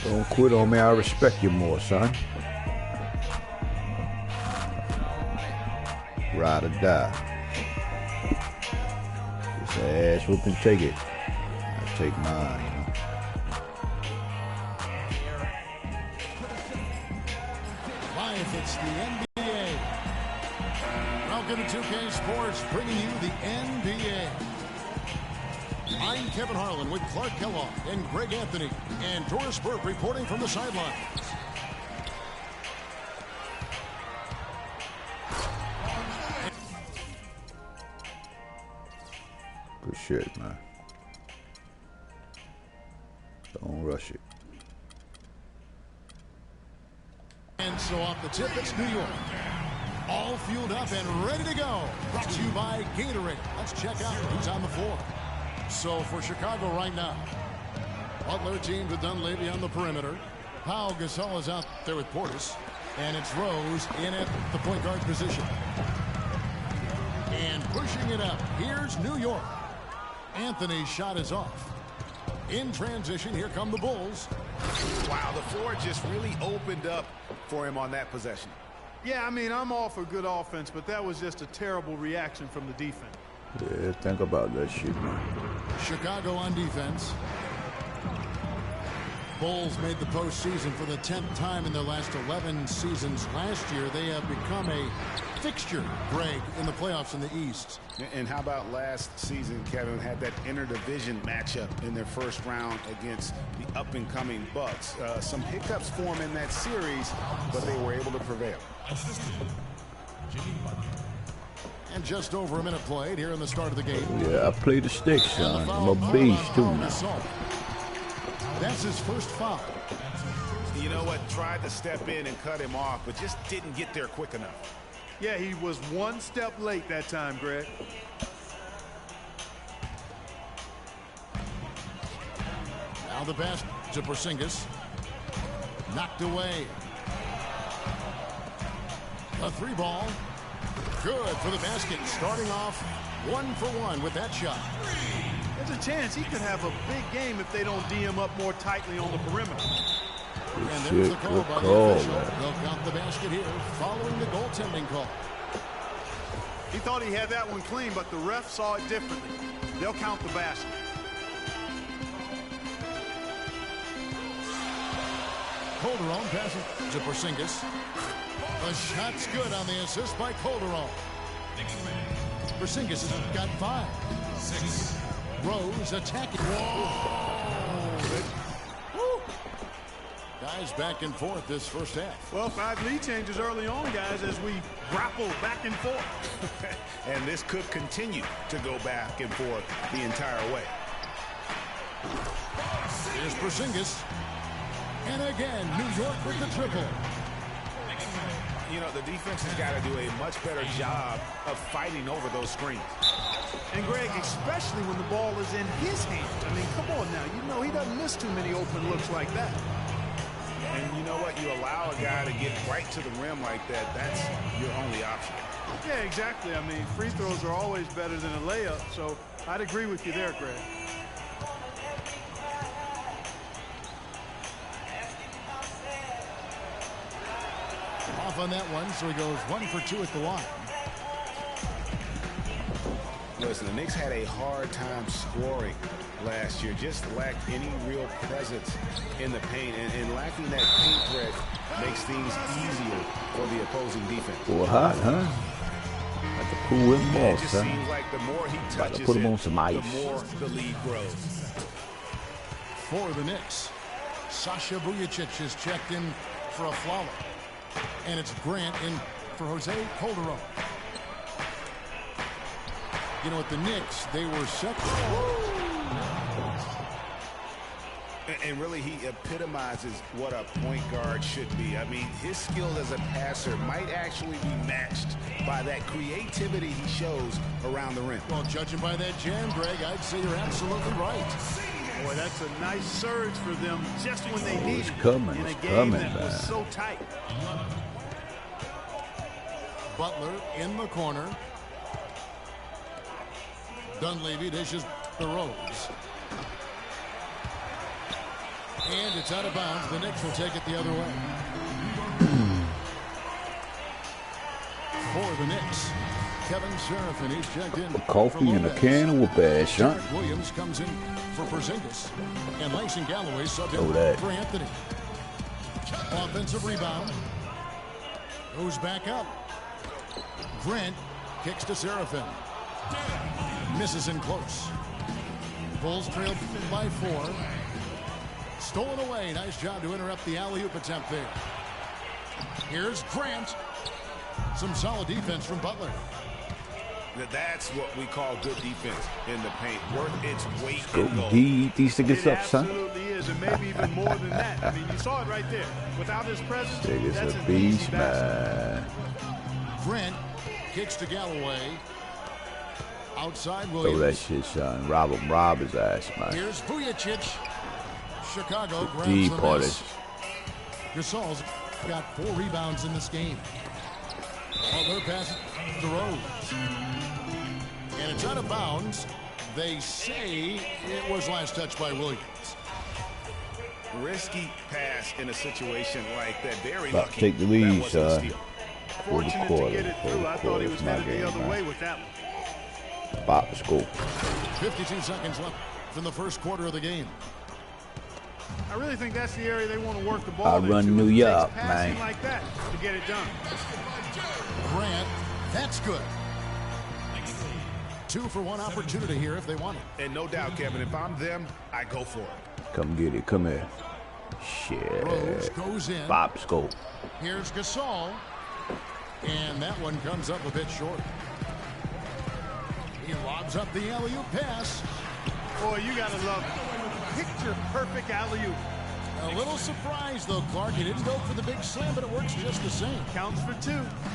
Don't quit on me, I respect you more, son. Ride or die. Just ass whooping, take it. I take mine, you know. Live, it's the NBA. Welcome to 2K Sports, bringing you the NBA. I'm Kevin Harlan with Clark Kellogg and Greg Anthony, and Doris Burke reporting from the sidelines. Good shit, man. Don't rush it. And so off the tip, it's New York. All fueled up and ready to go. Brought to you by Gatorade. Let's check out who's on the floor. So for Chicago right now, Butler teamed with Dunleavy on the perimeter. Pau Gasol is out there with Portis. And it's Rose in at the point guard position. And pushing it up, here's New York. Anthony's shot is off. In transition, here come the Bulls. Wow, the floor just really opened up for him on that possession. Yeah, I mean, I'm all for good offense, but that was just a terrible reaction from the defense. Yeah, think about that shit, man. Chicago on defense. Bulls made the postseason for the 10th time in their last 11 seasons. Last year, they have become a fixture, Greg, in the playoffs in the East. And how about last season, Kevin, had that interdivision matchup in their first round against the up-and-coming Bucks. Some hiccups for them in that series, but they were able to prevail. And just over a minute played here in the start of the game. Yeah, I play the sticks, son. I'm a beast, too, now. That's his first foul. You know what? Tried to step in and cut him off, but just didn't get there quick enough. Yeah, he was one step late that time, Greg. Now the pass to Porzingis. Knocked away. A three ball. Good for the basket. Starting off 1 for 1 with that shot. There's a chance he could have a big game if they don't D him up more tightly on the perimeter. And there's the call by the official. They'll count the basket here following the goaltending call. He thought he had that one clean, but the ref saw it differently. They'll count the basket. Calderon passes to Porzingis. The shot's good on the assist by Calderon. Porzingis has got 5. 6. Rose attacking. Whoa. Guys back and forth this first half. Well, 5 lead changes early on, guys, as we grapple back and forth. And this could continue to go back and forth the entire way. Here's Porzingis. And again, New York with the triple. You know, the defense has got to do a much better job of fighting over those screens. And, Greg, especially when the ball is in his hand. I mean, come on now. You know he doesn't miss too many open looks like that. And you know what? You allow a guy to get right to the rim like that, that's your only option. Yeah, exactly. I mean, free throws are always better than a layup, so I'd agree with you there, Greg. Off on that one, so he goes 1 for 2 at the line. Listen, the Knicks had a hard time scoring last year. Just lacked any real presence in the paint. And lacking that paint threat makes things easier for the opposing defense. Boy, hot, huh? Like the pool with It balls, just huh? seems like the more he touches put him it, on some ice. the more the lead grows. For the Knicks, Sasha Vujacic is checked in for a flower. And it's Grant in for Jose Calderon. You know, at the Knicks, they were second. And really, he epitomizes what a point guard should be. I mean, his skill as a passer might actually be matched by that creativity he shows around the rim. Well, judging by that jam, Greg, I'd say you're absolutely right. Boy, that's a nice surge for them just when they need it coming, in a it's game coming, that was man. so tight. Butler in the corner. Dunleavy dishes the Rose. And it's out of bounds. The Knicks will take it the other way. For the Knicks, Kevin Seraphin, he's checked in. A coffee and a can of whoop-ass, huh? Derek Williams comes in for Porzingis. And Langston Galloway subbed in for Anthony. Offensive rebound. Goes back up. Grant kicks to Seraphin. Misses in close. Bulls trail by 4. Stolen away. Nice job to interrupt the alley-oop attempt there. Here's Grant. Some solid defense from Butler. That's what we call good defense in the paint. Worth its weight Go in gold. D these niggas It up, son. absolutely is, and maybe even more than that. I mean, you saw it right there. Without his presence, Niggas that's a an beast, easy basket. man. Grant kicks to Galloway. Outside Throw Williams. that shit, son. Rob his ass, man. Here's Vujicic. Chicago grabs D the party. miss. Gasol's got 4 rebounds in this game. Butler passes to Rose. And it's out of bounds. They say it was last touched by Williams. Risky pass in a situation like that. Very About to lucky. take the lead, That wasn't a son. steal. Fortunate to get it through. I thought he was my headed game, the other man. way with that one. Bop, school. 52 seconds left from the first quarter of the game. I really think that's the area they want to work the ball I into. run New It takes York, passing man. like that to get it done. Grant, that's good. 2 for 1 opportunity here if they want it. And no doubt, Kevin, if I'm them, I go for it. Come get it. Come here. Rose Shit. goes in. Bop, school. Here's Gasol. And that one comes up a bit short. He lobs up the alley-oop pass. Boy, you got to love it. Picture perfect alley-oop. A little surprised, though, Clark. He didn't go for the big slam, but it works just the same. Counts for 2.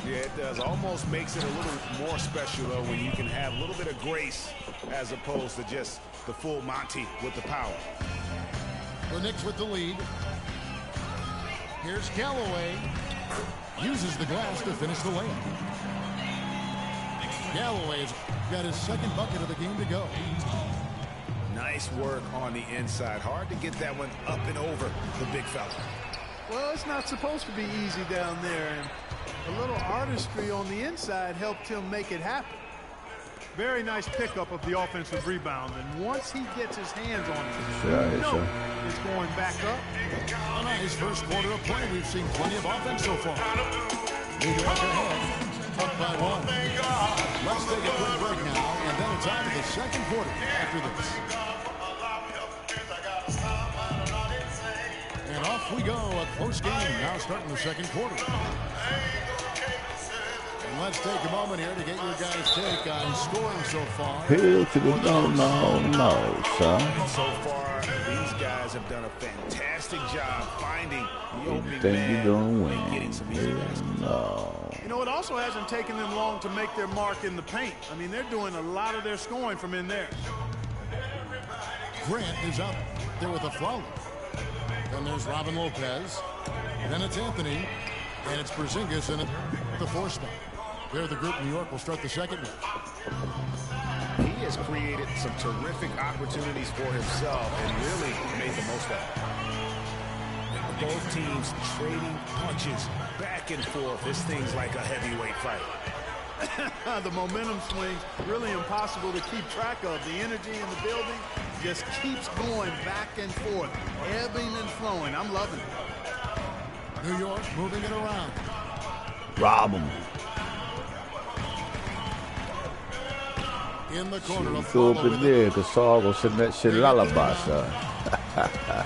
Yeah, it does. Almost makes it a little more special, though, when you can have a little bit of grace as opposed to just the full Monty with the power. The Knicks with the lead. Here's Galloway. Uses the glass to finish the layup. Galloway's got his second bucket of the game to go. Nice work on the inside. Hard to get that one up and over the big fella. Well, it's not supposed to be easy down there, and a little artistry on the inside helped him make it happen. Very nice pickup of the offensive rebound, and once he gets his hands on it, it's going back up. A nice first quarter of play. We've seen plenty of offense so far. New York ahead, up by 1. Let's take a quick break now, and then it's on to the second quarter after this. And off we go, a close game now starting the second quarter. And let's take a moment here to get your guys' take on scoring so far. Hill to the no, son. So far, these guys have done a fantastic job finding the opening Think man you're gonna and win? getting some easy baskets. No. You know, it also hasn't taken them long to make their mark in the paint. I mean, they're doing a lot of their scoring from in there. Grant is up there with a foul. Then there's Robin Lopez. Then it's Anthony. And it's Porzingis in the 4 spot. There the group. New York will start the second one. He has created some terrific opportunities for himself and really made the most of it. Both teams trading punches back and forth. This thing's like a heavyweight fight. The momentum swings really impossible to keep track of. The energy in the building just keeps going back and forth, ebbing and flowing. I'm loving it. New York moving it around. Rob him. In the corner. Go up in there, cause Saul gonna send that shit lullaby, son.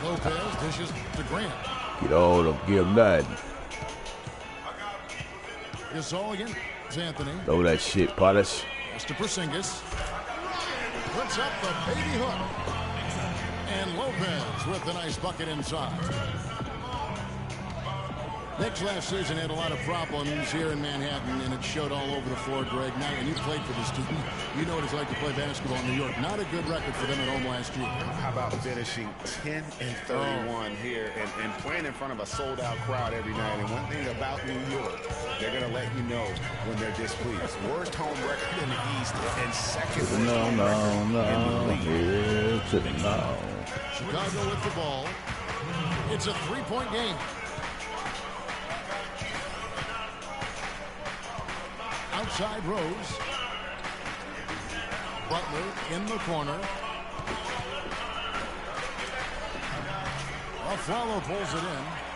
Lopez dishes to Grant. Get all of give him that. Gasol again. It's Anthony. Throw that shit, Potters. It's to Porzingis. Puts up the baby hook. And Lopez with the nice bucket inside. Knicks last season had a lot of problems here in Manhattan, and it showed all over the floor, Greg. Now, and you played for this team. You know what it's like to play basketball in New York. Not a good record for them at home last year. How about finishing 10 and 31 here and playing in front of a sold-out crowd every night? And one thing about New York, they're going to let you know when they're displeased. Worst home record in the East and second worst home record in the league. Here to the no. Chicago with the ball. It's a three-point game. Outside Rose. Butler in the corner. Aflalo pulls it in.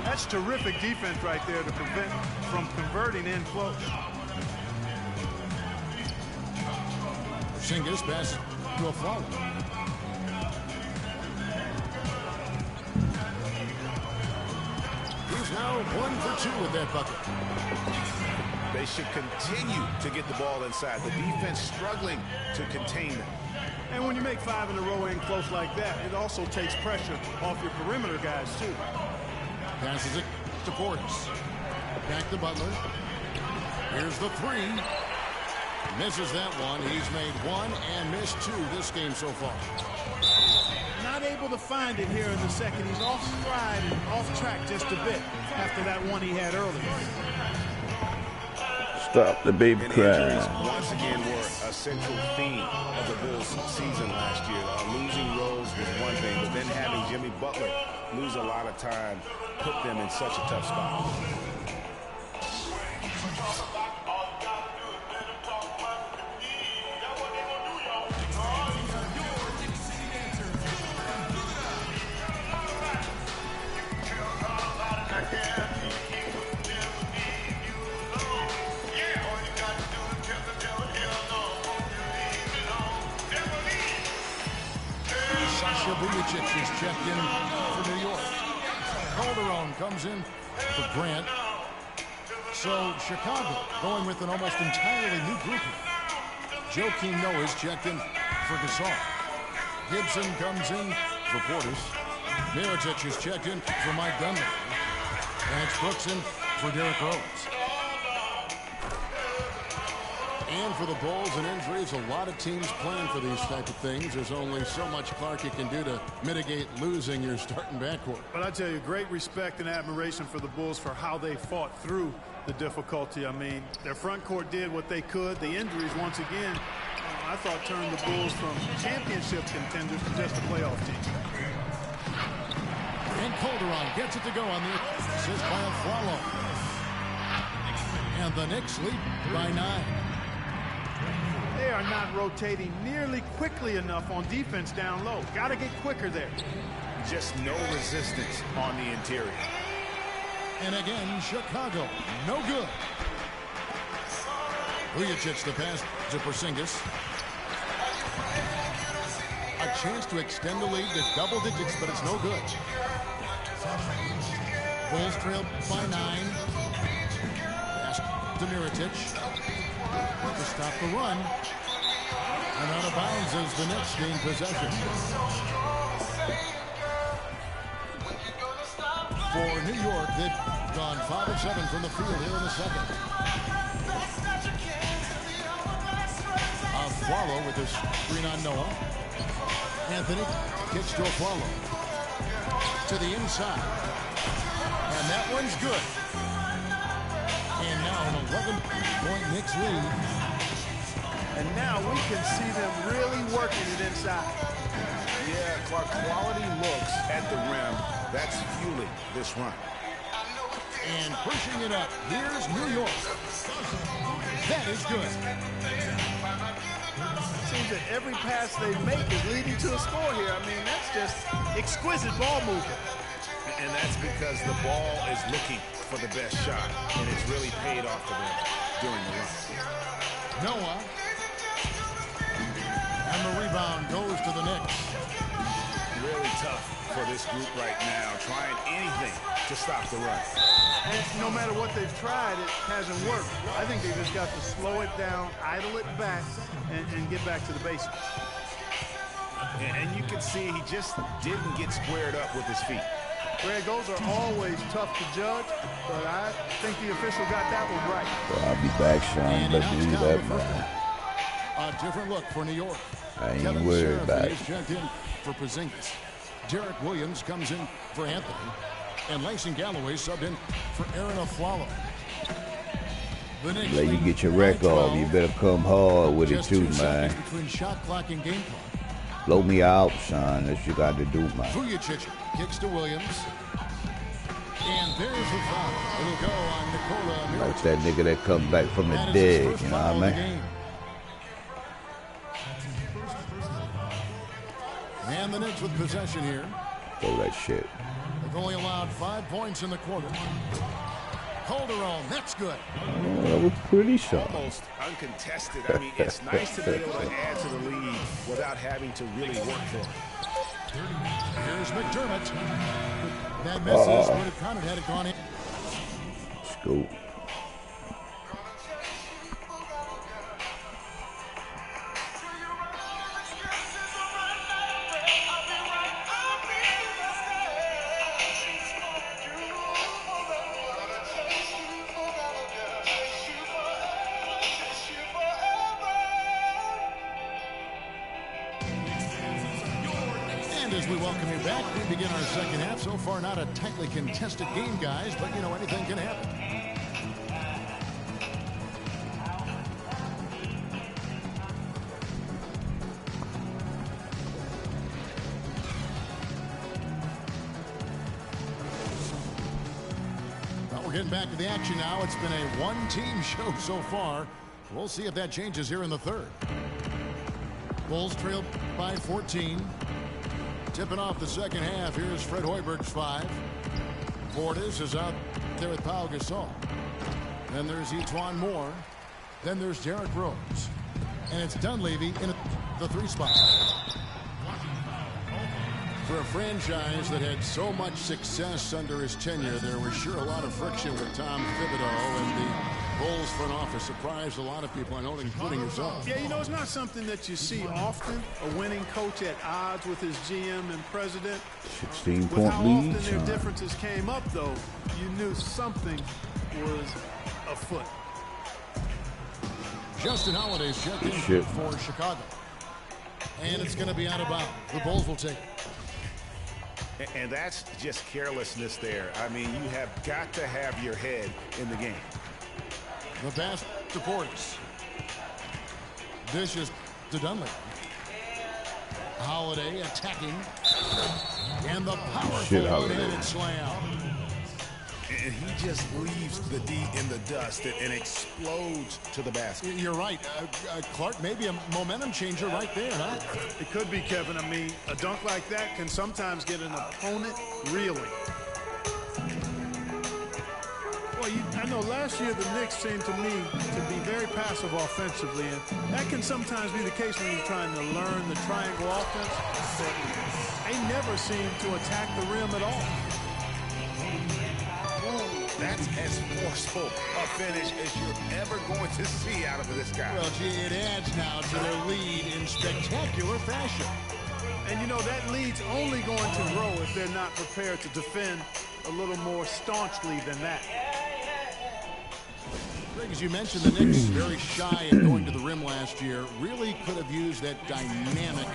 That's terrific defense right there to prevent from converting in close. Porzingis passes to Aflalo. He's now 1 for 2 with that bucket. They should continue to get the ball inside. The defense struggling to contain them. And when you make 5 in a row in close like that, it also takes pressure off your perimeter guys, too. Passes it to Portis. Back to Butler. Here's the three. Misses that one. He's made 1 and missed 2 this game so far. Not able to find it here in the second. He's off stride and off track just a bit after that one he had earlier. Stop the baby And cry. injuries once again were a central theme of the Bulls season last year. Losing Rose was one thing, but then having Jimmy Butler lose a lot of time put them in such a tough spot. Is checked in for New York. Calderon comes in for Grant. So Chicago going with an almost entirely new group here. Joakim Noah is checked in for Gasol. Gibson comes in for Portis. Mirotic is checked in for Mike Dunleavy. And it's Brooks in for Derrick Rose. And for the Bulls and injuries, a lot of teams playing for these type of things. There's only so much Clarkie can do to mitigate losing your starting backcourt. But I tell you, great respect and admiration for the Bulls for how they fought through the difficulty. I mean, their front court did what they could. The injuries, once again, I thought turned the Bulls from championship contenders to just a playoff team. And Calderon gets it to go on the assist by Aflalo. And the Knicks lead by 9. They are not rotating nearly quickly enough on defense down low. Got to get quicker there. Just no resistance on the interior. And again, Chicago, no good. Vujacic the pass to Porzingis. A chance to extend the lead to double digits, but it's no good. Bulls trail by 9. Pass to Mirotic. To stop the run. And out of bounds as the Knicks gain possession. For New York, they've gone 5 of 7 from the field here in the second. Aflalo with his screen on Noah. Anthony kicks to Aflalo. To the inside. And that one's good. And now an 11-point Knicks lead. And now we can see them really working it inside. Yeah, Clark, quality looks at the rim. That's fueling this run. And pushing it up. Here's New York. That is good. Seems that every pass they make is leading to a score here. I mean, that's just exquisite ball movement. And that's because the ball is looking for the best shot. And it's really paid off for them during the run. Noah. And the rebound goes to the Knicks. Really tough for this group right now, trying anything to stop the run. And no matter what they've tried, it hasn't worked. I think they just got to slow it down, idle it back, and get back to the basics. And you can see he just didn't get squared up with his feet. Greg, those are always tough to judge, but I think the official got that one right. Well, I'll be back, Sean. And Let's he do knocks that, down the first man. one. A different look for New York. I ain't Kevin worried Sheriff about it. is checked in for Porzingis. Derek Williams comes in for Anthony. And Lason Galloway subbed in for Aaron Aflalo. The Knicks Let you lead get your by wreck off. 12. You better come hard with it Just too, 2 man. seconds between shot clock and game clock. Blow me out, son. That's what you got to do, man. Vujicic kicks to Williams. And there's the foul. It'll go on Nikola. Like that nigga that come back from the dead, you know what I mean? And the Knicks with possession here. Throw that shit. They've only allowed 5 points in the quarter. Calderon, that's good. Oh, that was pretty sharp. Almost uncontested. I mean, it's nice to be able to add to the lead without having to really work for it. Here's McDermott. That misses. Would have counted had it gone in. Scoop. As we welcome you back, we begin our second half. So far, not a tightly contested game, guys, but you know, anything can happen. Well, we're getting back to the action now. It's been a one-team show so far. We'll see if that changes here in the third. Bulls trail by 14. Tipping off the second half, here's Fred Hoiberg's 5. Portis is out there with Pau Gasol. Then there's Etuan Moore. Then there's Derrick Rose. And it's Dunleavy in the 3 spot. For a franchise that had so much success under his tenure, there was sure a lot of friction with Tom Thibodeau, and the Bulls front office surprised a lot of people, I know, including yourself. Yeah, you know, it's not something that you see often, a winning coach at odds with his GM and president. 16-point With how often lead. their differences came up, though, you knew something was afoot. Justin Holiday's checked in for Chicago. And it's going to be out of bounds. The Bulls will take it. And that's just carelessness there. I mean, you have got to have your head in the game. The pass to Portis. Vicious to Dunleavy. Holiday attacking. And the powerful one-handed slam. And he just leaves the D in the dust and explodes to the basket. You're right. Clark, maybe a momentum changer right there, huh? It could be, Kevin. I mean, a dunk like that can sometimes get an opponent reeling. Well, I know last year the Knicks seemed to me to be very passive offensively, and that can sometimes be the case when you're trying to learn the triangle offense, but they never seem to attack the rim at all. That's as forceful a finish as you're ever going to see out of this guy. Well, gee, it adds now to their lead in spectacular fashion. And, you know, that lead's only going to grow if they're not prepared to defend a little more staunchly than that. Greg, as you mentioned, the Knicks very shy at going to the rim last year. Really could have used that dynamic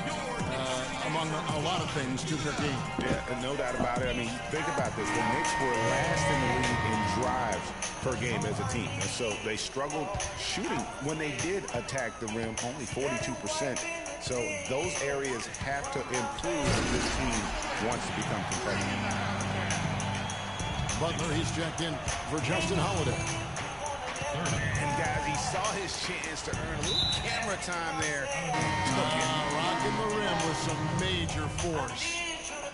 among a lot of things to their team. Yeah, no doubt about it. I mean, think about this. The Knicks were last in the league in drives per game as a team. And so they struggled shooting. When they did attack the rim, only 42%. So those areas have to improve if this team wants to become competitive. Butler, he's checked in for Justin Holiday. And guys, he saw his chance to earn a little camera time there. Rocking the rim with some major force.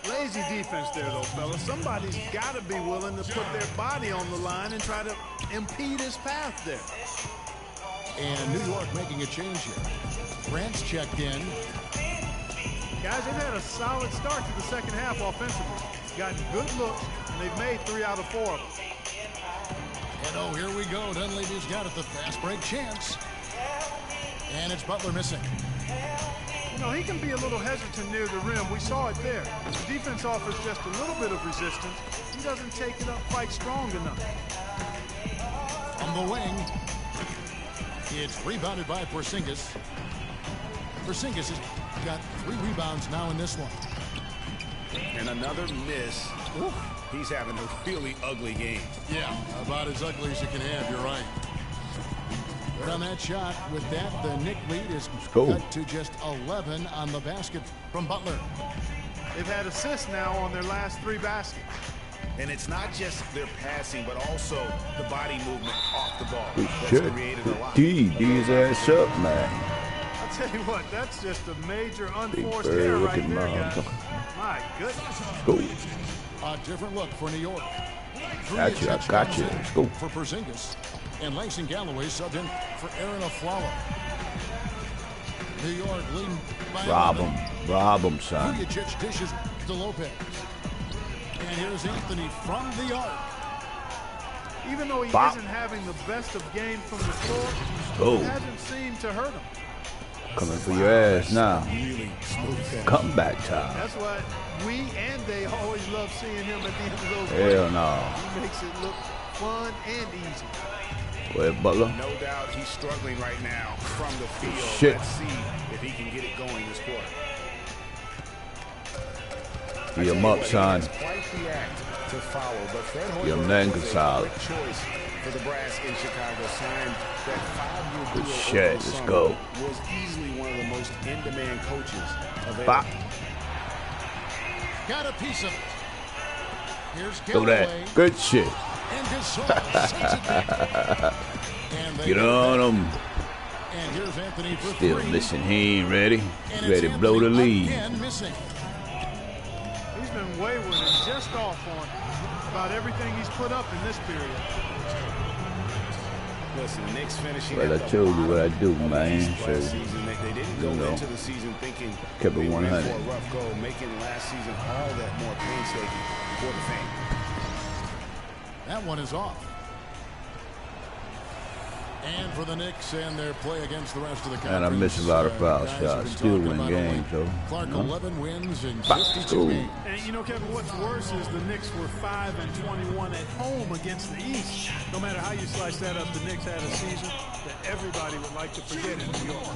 Lazy defense there, though, fellas. Somebody's got to be willing to put their body on the line and try to impede his path there. And New York making a change here. Grant's checked in. Guys, they've had a solid start to the second half offensively. Gotten good looks, and they've made 3 out of 4 of them. And oh, here we go. Dunleavy's got it, the fast break chance. And it's Butler missing. You know, he can be a little hesitant near the rim. We saw it there. The defense offers just a little bit of resistance. He doesn't take it up quite strong enough. On the wing, it's rebounded by Porzingis. Porzingis has got 3 rebounds now in this one. And another miss. Ooh, he's having a really ugly game. Yeah, about as ugly as you can have, you're right. But on that shot, with that, the Knick lead is go. cut to just 11 on the basket from Butler. They've had assists now on their last 3 baskets. And it's not just their passing, but also the body movement off the ball. That's Shit. created a lot. D's ass up, man. I'll tell you what, that's just a major Big unforced bird error right looking there, guys. motherfucker. My goodness. Go. A different look for New York. Got you, I got you. Let's go. For Porzingis. And Langston Galloway subbed in for Aaron Aflalo. New York leading by Rob him, son. Vujacic dishes to Lopez. And here's Anthony from the arc. Even though he isn't having the best of games from the floor, it hasn't seemed to hurt him. Coming for your ass now. Comeback time. That's why we and they always love seeing him at the end of those Hell games. no. He makes it look fun and easy. Go ahead, Butler. No doubt he's struggling right now from the field. Shit. Let's see if he can get it going this quarter. Be him up, son. Quite the act to follow, but Fred Hoiberg Your man was a Gonzalez. quick choice for the brass in Chicago. Signed that 5-year deal Shit, over the let's summer. go. Was easily one of the most in-demand coaches available. Bop. Got a piece of it. Here's Go Galloway. that. Good shit. And Gasol sends it back. And they Get on him. And here's Anthony for Still 3. missing. He ain't ready. And Ready it's to blow the Anthony lead. again missing. He's been wayward and just off on about everything he's put up in this period. Listen, Knicks finishing Well, I at the told you what I bottom do, of the man. East So, last season. They didn't go you know, into the season thinking kept it they were in 100. for a rough go, making last season all that more painstaking for the fans. That one is off. And for the Knicks and their play against the rest of the conference. And I miss a lot of foul guys have shots. been Still talking win about games, only though. Clark, You know? 11 wins in Bop. 52 Ooh. games. And you know, Kevin, what's worse is the Knicks were 5-21 at home against the East. No matter how you slice that up, the Knicks had a season that everybody would like to forget in New York.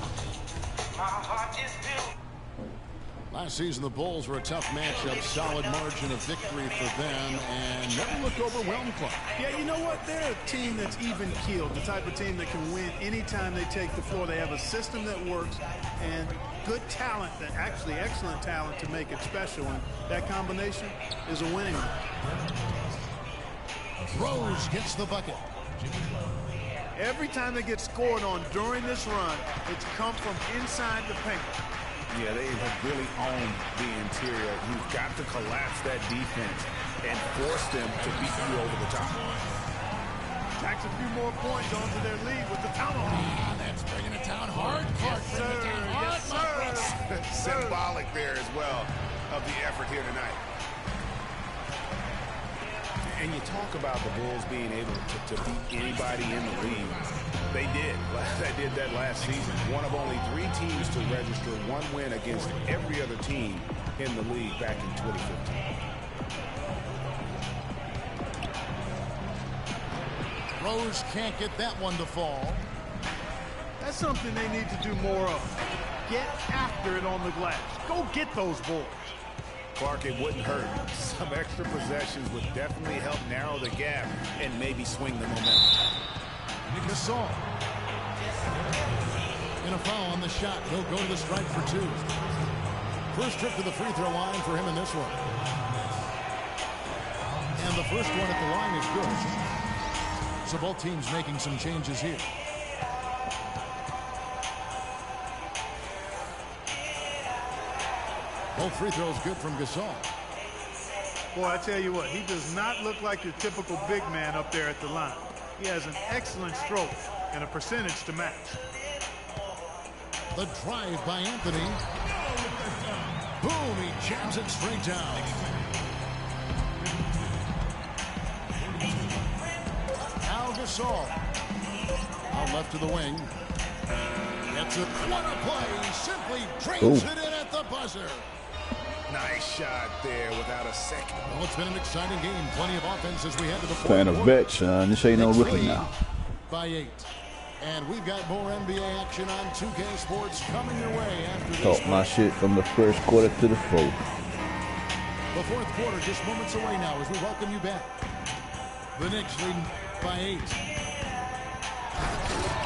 Last season, the Bulls were a tough matchup, solid margin of victory for them, and never looked overwhelmed, Clark. Yeah, you know what? They're a team that's even-keeled, the type of team that can win anytime they take the floor. They have a system that works and good talent, that actually excellent talent to make it special, and that combination is a winning one. Rose gets the bucket. Every time they get scored on during this run, it's come from inside the paint. Yeah, they have really owned the interior. You've got to collapse that defense and force them to beat you over the top. Tacks a few more points onto their lead with the tomahawk. That's bringing it down hard. Clark Yes, bringing sir. it down hard. Yes, sir. Symbolic there as well of the effort here tonight. And you talk about the Bulls being able to beat anybody in the league. They did. They did that last season. One of only 3 teams to register 1 win against every other team in the league back in 2015. Rose can't get that one to fall. That's something they need to do more of. Get after it on the glass. Go get those balls. Clark, it wouldn't hurt. Some extra possessions would definitely help narrow the gap and maybe swing the momentum. Gasol. In a foul on the shot. He'll go to the strike for 2. First trip to the free throw line for him in this one. And the first one at the line is good. So both teams making some changes here. Both free throws good from Gasol. Boy, I tell you what, he does not look like your typical big man up there at the line. He has an excellent stroke and a percentage to match. The drive by Anthony. Boom, he jams it straight down. Now Gasol. Out left to the wing. Gets it. What a play. Simply drains it in at the buzzer. Nice shot there without a second. Well, it's been an exciting game. Plenty of offense as we head to the fourth Playing a quarter. vet, son. This ain't no Knicks rookie lead now. By 8. And we've got more NBA action on 2K Sports coming your way after this. Talk my shit from the first quarter to the fourth. The fourth quarter just moments away now as we welcome you back. The Knicks leading by 8.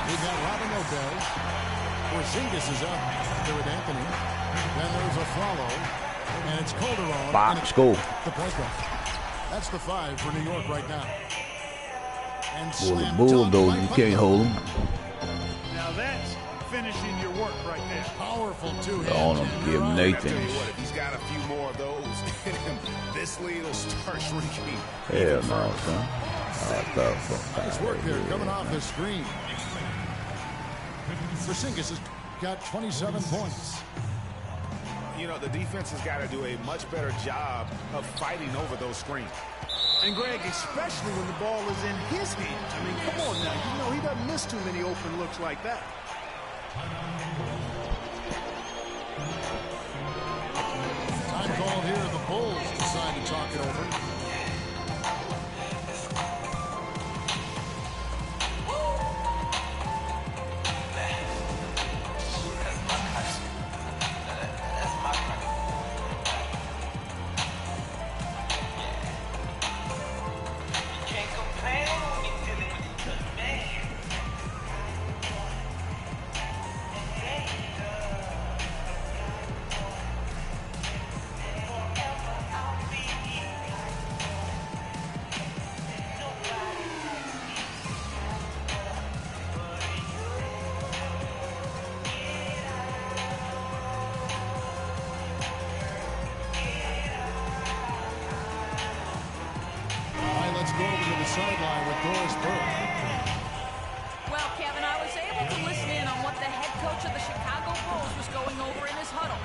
We've got Robin Lopez. Porzingis is up there with Anthony. Then there's a follow. And it's Calderon. Box goal. The point guard. That's the 5 for New York right now. And Well, the Bulldogs, you can't hold him. Now that's finishing your work right there. Powerful two-hand. On him, give him Nathan. If he's got a few more of those in him, this lead will start shrinking. Hell no, son. Nice work there coming off the screen. Porzingis has got 27 points. You know, the defense has got to do a much better job of fighting over those screens. And Greg, especially when the ball is in his hands. I mean, come on now. You know he doesn't miss too many open looks like that. Time called here. The Bulls decide to talk it over. Sideline with Doris Burke. Well, Kevin, I was able to listen in on what the head coach of the Chicago Bulls was going over in his huddle.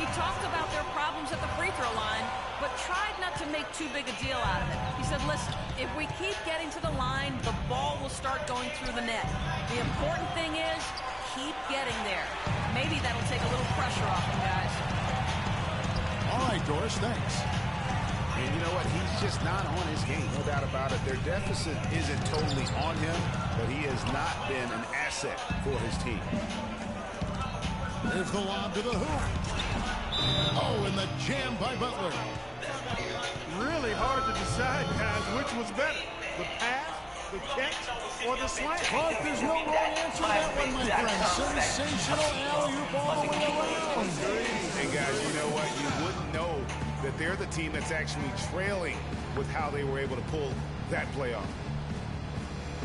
He talked about their problems at the free throw line, but tried not to make too big a deal out of it. He said, listen, if we keep getting to the line, the ball will start going through the net. The important thing is keep getting there. Maybe that'll take a little pressure off them, guys. All right, Doris, thanks. And you know what? He's just not on his game. No doubt about it. Their deficit isn't totally on him, but he has not been an asset for his team. There's the lob to the hoop. Oh, and the jam by Butler. Really hard to decide, guys, which was better. The pass, the catch, or the slam. But there's no wrong answer to that one, my friend. Sensational alley-oop all the way around. And guys, you know what? You wouldn't know that they're the team that's actually trailing with how they were able to pull that play off.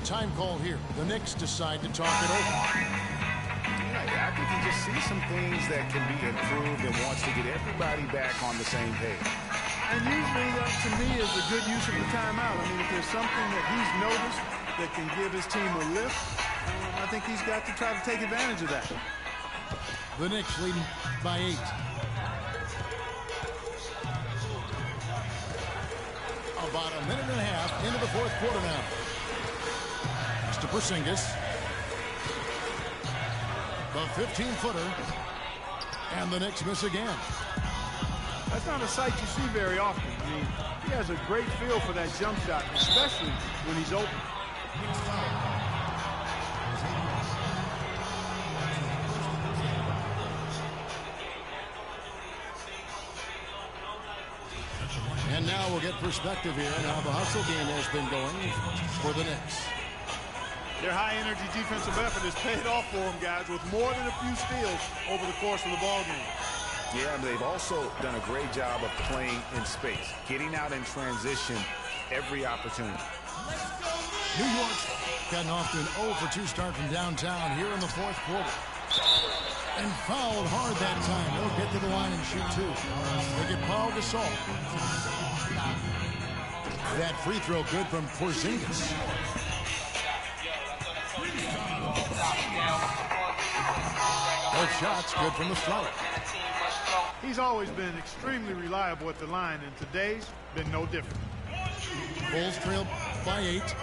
Time call here. The Knicks decide to talk it over. Yeah, I think he just sees some things that can be improved and wants to get everybody back on the same page. And usually that, to me, is a good use of the timeout. I mean, if there's something that he's noticed that can give his team a lift, I think he's got to try to take advantage of that. The Knicks leading by 8. About a minute and a half into the fourth quarter now. Mr. Porzingis. The 15-footer. And the Knicks miss again. That's not a sight you see very often. I mean, he has a great feel for that jump shot, especially when he's open. And now we'll get perspective here on how the hustle game has been going for the Knicks. Their high-energy defensive effort has paid off for them, guys, with more than a few steals over the course of the ballgame. Yeah, and they've also done a great job of playing in space, getting out in transition every opportunity. New York's gotten off to an 0 for 2 start from downtown here in the fourth quarter. And fouled hard that time. They'll get to the line and shoot 2. They get Paul Gasol. That free throw good from Porzingis. Both shots good from the stripe. He's always been extremely reliable at the line, and today's been no different. Bulls trail by 8.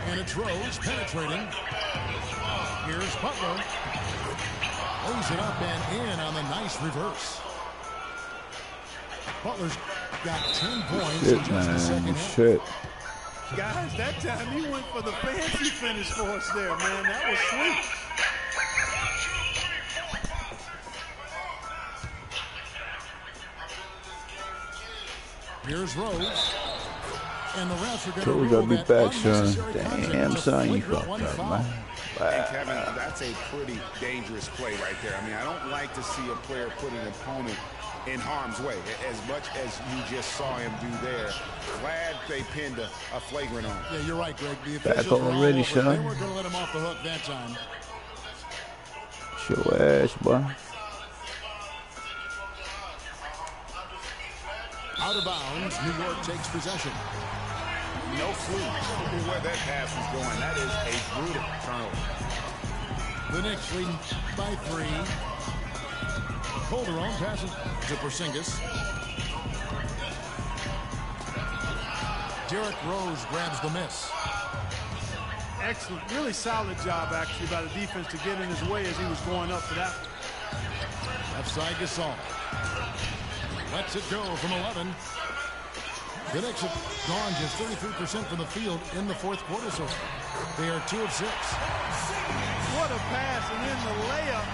And it's Rose penetrating. Here's Butler. Lays it up and in on the nice reverse. Butler's got 10 points in just the second half. Shit. Guys, that time he went for the fancy finish for us there, man. That was sweet. Here's Rose. And the refs are going to So we rule gotta be that back, son. unnecessary Damn, contact. son, you Flagrant fucked one up, foul. man. And Kevin, that's a pretty dangerous play right there. I mean, I don't like to see a player put an opponent in harm's way, as much as you just saw him do there. Glad they pinned a flagrant on. Yeah, you're right, Greg. The Back officials were all already, over. son. They weren't going to let him off the hook that time. Show ass, boy. Out of bounds, New York takes possession. No clue where that pass was going. That is a brutal turnover. The Knicks lead by 3. Calderon passes to Porzingis. Derrick Rose grabs the miss. Excellent, really solid job actually by the defense to get in his way as he was going up for that. Left side Gasol. Lets it go from 11. The Knicks have gone just 33% from the field in the fourth quarter, so they are 2 of 6. What a pass, and then the layup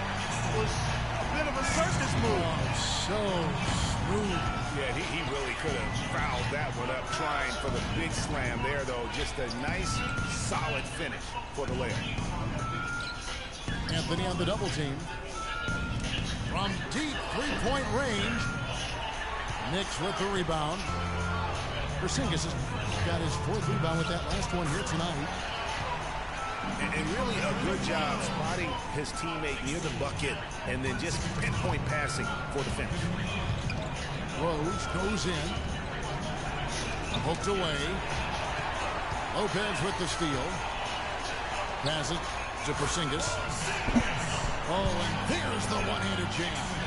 was a bit of a circus move. Oh, so smooth. Yeah, he really could have fouled that one up trying for the big slam there, though. Just a nice, solid finish for the layup. Anthony on the double team. From deep three-point range. Knicks with the rebound. Porzingis has got his 4th rebound with that last one here tonight. And really a good job spotting his teammate near the bucket and then just pinpoint passing for the finish. Rose goes in. Poked away. Lopez with the steal. Pass it to Porzingis. Oh, and there's the one-handed jam.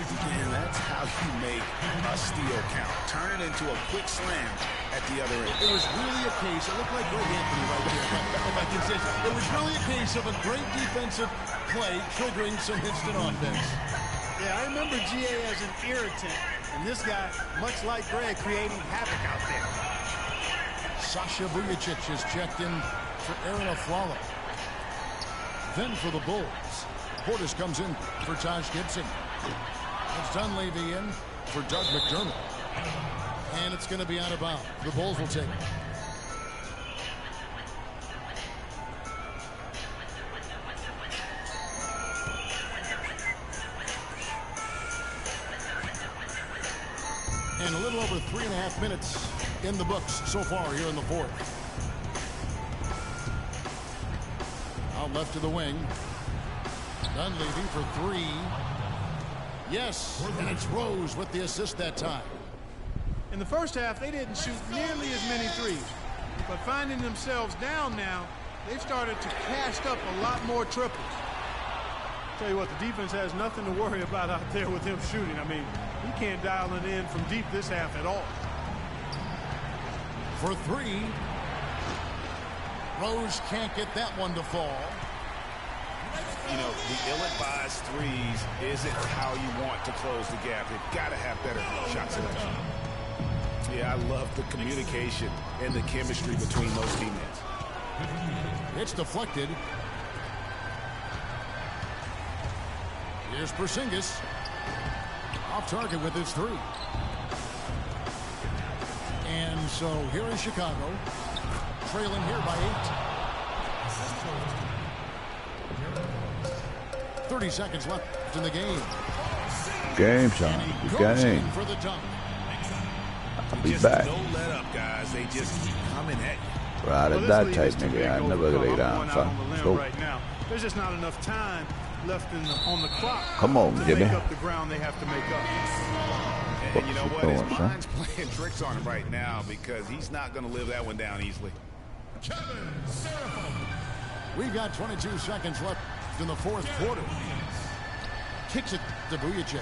And that's how you make a steal count. Turn it into a quick slam at the other end. It was really a case, it looked like Greg Anthony right there, if I can say so. It was really a case of a great defensive play triggering some instant offense. Yeah, I remember GA as an irritant, and this guy, much like Greg, creating havoc out there. Sasha Vujacic is checked in for Aaron Aflalo. Then for the Bulls, Portis comes in for Taj Gibson. It's Dunleavy in for Doug McDermott. And it's going to be out of bounds. The Bulls will take it. And a little over 3.5 minutes in the books so far here in the fourth. Out left to the wing. Dunleavy for 3. Yes, and it's Rose with the assist that time. In the first half, they didn't shoot nearly as many threes. But finding themselves down now, they've started to cast up a lot more triples. Tell you what, the defense has nothing to worry about out there with him shooting. I mean, he can't dial it in from deep this half at all. For 3. Rose can't get that one to fall. You know, the ill-advised threes isn't how you want to close the gap. They've got to have better shot selection. Yeah, I love the communication and the chemistry between those teammates. It's deflected. Here's Porzingis. Off target with his 3. And so here is Chicago, trailing here by 8. 30 seconds left in the game. Game time. Game. For the dunk. I'll be back. Don't let up, guys. They just keep coming at you. Ride or die type nigga. I never lay down. So, go. Right now, there's just not enough time left on the clock. Come on, to Jimmy. make up the ground they have to make up. And you know what? His Son? mind's playing tricks on him right now because he's not going to live that one down easily. We've got 22 seconds left in the fourth quarter. Kicks it to Vujacic.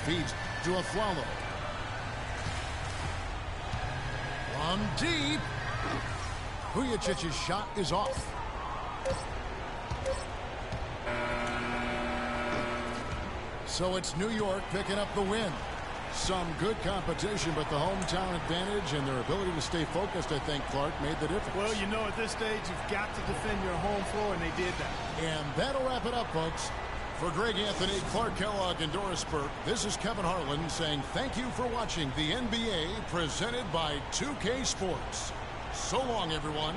Feeds to Aflalo. From deep. Vujacic's shot is off. So it's New York picking up the win. Some good competition, but the hometown advantage and their ability to stay focused, I think, Clark, made the difference. Well, you know, at this stage, you've got to defend your home floor, and they did that. And that'll wrap it up, folks. For Greg Anthony, Clark Kellogg, and Doris Burke, this is Kevin Harlan saying thank you for watching the NBA presented by 2K Sports. So long, everyone.